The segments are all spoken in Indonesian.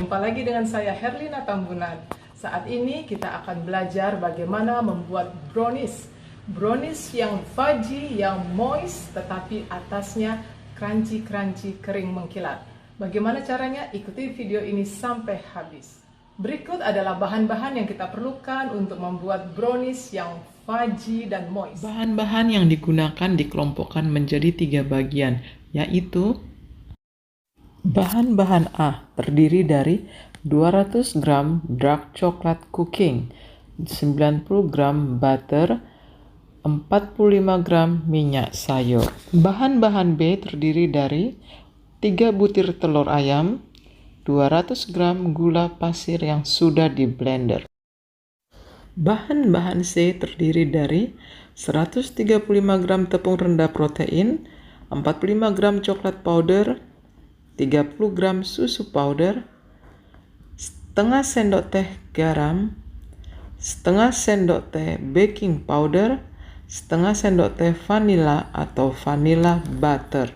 Jumpa lagi dengan saya Herlina Tambunan. Saat ini kita akan belajar bagaimana membuat brownies. Brownies yang fudgy, yang moist, tetapi atasnya crunchy-crunchy kering mengkilat. Bagaimana caranya? Ikuti video ini sampai habis. Berikut adalah bahan-bahan yang kita perlukan untuk membuat brownies yang fudgy dan moist. Bahan-bahan yang digunakan dikelompokkan menjadi 3 bagian, yaitu bahan-bahan A terdiri dari 200 gram dark chocolate cooking, 90 gram butter, 45 gram minyak sayur. Bahan-bahan B terdiri dari 3 butir telur ayam, 200 gram gula pasir yang sudah di blender. Bahan-bahan C terdiri dari 135 gram tepung rendah protein, 45 gram coklat powder, 30 gram susu powder, setengah sendok teh garam, setengah sendok teh baking powder, setengah sendok teh vanila atau vanilla butter.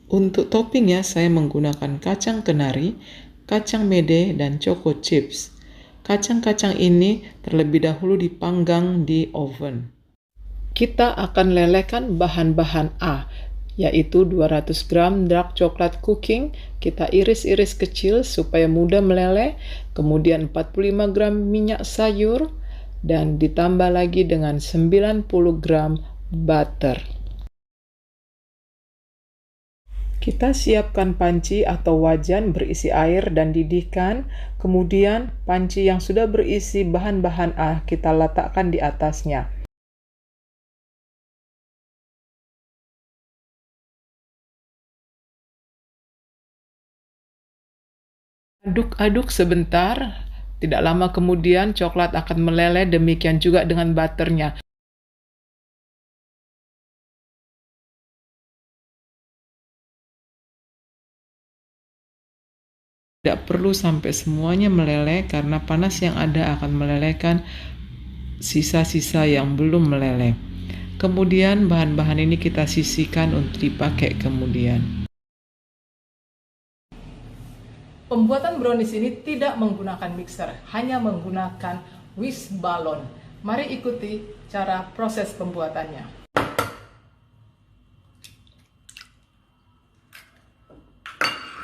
Untuk toppingnya saya menggunakan kacang kenari, kacang mede, dan choco chips. Kacang-kacang ini terlebih dahulu dipanggang di oven. Kita akan lelehkan bahan-bahan A, yaitu 200 gram dark chocolate cooking. Kita iris-iris kecil supaya mudah meleleh. Kemudian 45 gram minyak sayur dan ditambah lagi dengan 90 gram butter. Kita siapkan panci atau wajan berisi air dan didihkan. Kemudian panci yang sudah berisi bahan-bahan A kita letakkan di atasnya. Aduk-aduk sebentar, tidak lama kemudian coklat akan meleleh, demikian juga dengan butternya. Tidak perlu sampai semuanya meleleh karena panas yang ada akan melelehkan sisa-sisa yang belum meleleh. Kemudian bahan-bahan ini kita sisihkan untuk dipakai kemudian. Pembuatan brownies ini tidak menggunakan mixer, hanya menggunakan whisk balon. Mari ikuti cara proses pembuatannya.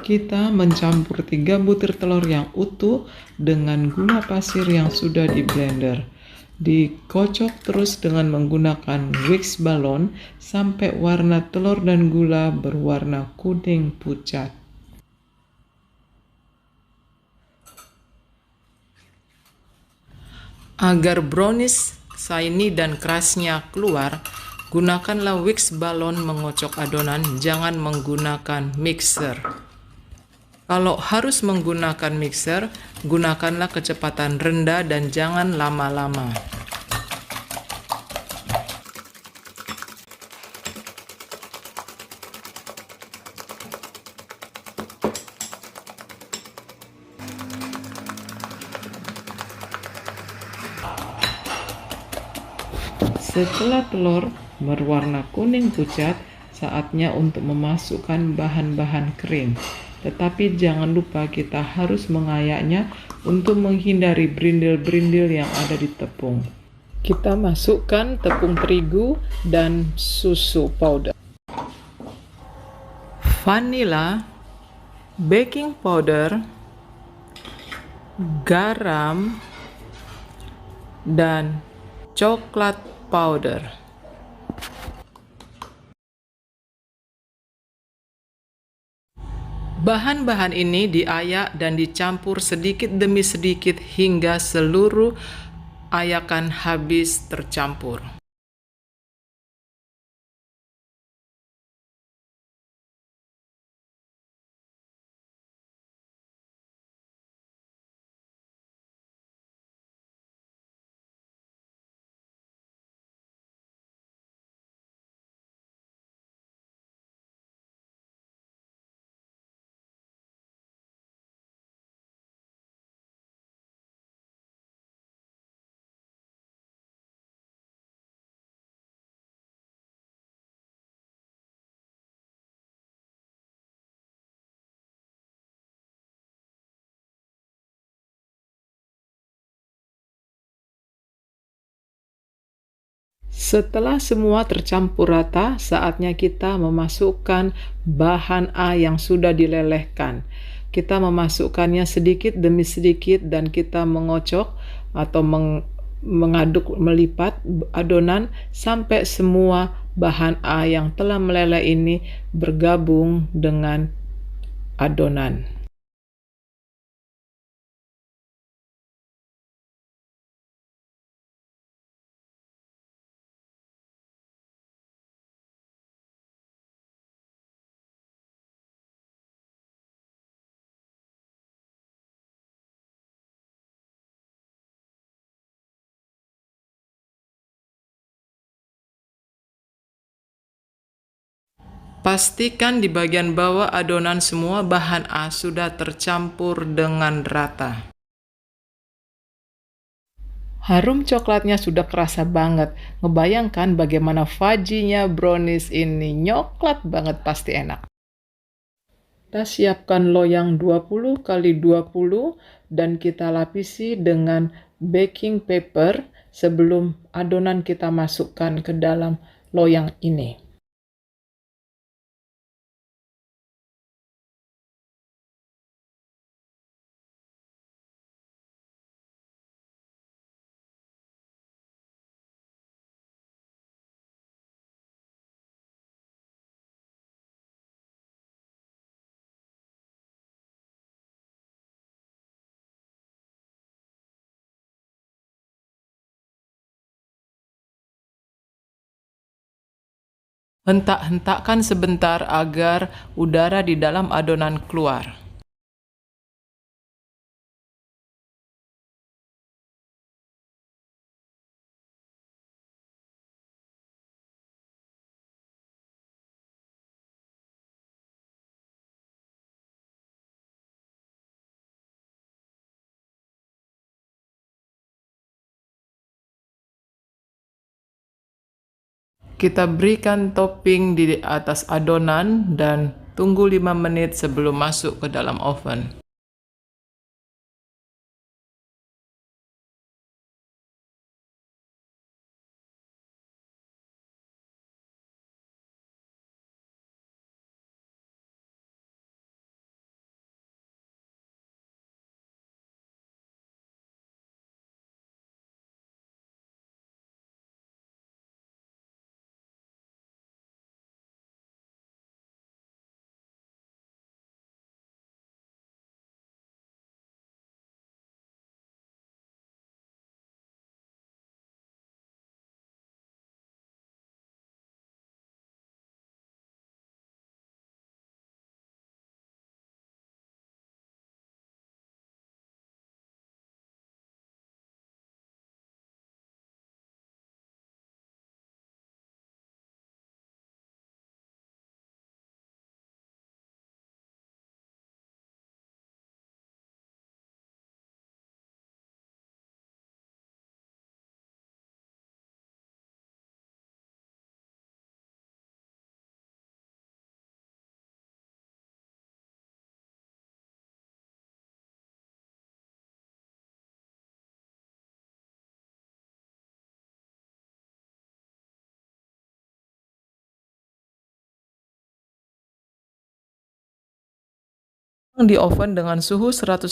Kita mencampur 3 butir telur yang utuh dengan gula pasir yang sudah di blender. Dikocok terus dengan menggunakan whisk balon sampai warna telur dan gula berwarna kuning pucat. Agar brownies shiny dan kerasnya keluar, gunakanlah whisk balon mengocok adonan, jangan menggunakan mixer. Kalau harus menggunakan mixer, gunakanlah kecepatan rendah dan jangan lama-lama. Setelah telur berwarna kuning pucat, saatnya untuk memasukkan bahan-bahan kering. Tetapi jangan lupa kita harus mengayaknya untuk menghindari berindil-berindil yang ada di tepung. Kita masukkan tepung terigu dan susu powder, vanila, baking powder, garam, dan coklat powder. Bahan-bahan ini diayak dan dicampur sedikit demi sedikit hingga seluruh ayakan habis tercampur. Setelah semua tercampur rata, saatnya kita memasukkan bahan A yang sudah dilelehkan. Kita memasukkannya sedikit demi sedikit dan kita mengocok atau mengaduk, melipat adonan sampai semua bahan A yang telah meleleh ini bergabung dengan adonan. Pastikan di bagian bawah adonan semua bahan A sudah tercampur dengan rata. Harum coklatnya sudah kerasa banget. Ngebayangkan bagaimana fudgy-nya brownies ini nyoklat banget, pasti enak. Kita siapkan loyang 20 kali 20 dan kita lapisi dengan baking paper sebelum adonan kita masukkan ke dalam loyang ini. Hentak-hentakkan sebentar agar udara di dalam adonan keluar. Kita berikan topping di atas adonan dan tunggu 5 menit sebelum masuk ke dalam oven. Di oven dengan suhu 180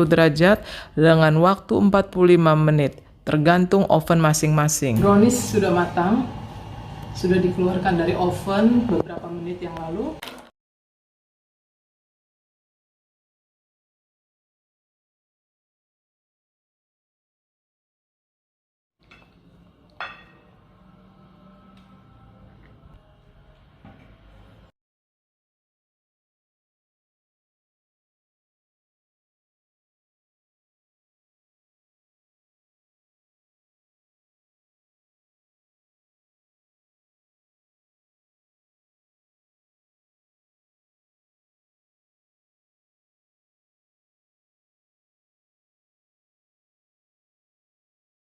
derajat dengan waktu 45 menit, tergantung oven masing-masing. Brownies sudah matang, sudah dikeluarkan dari oven beberapa menit yang lalu.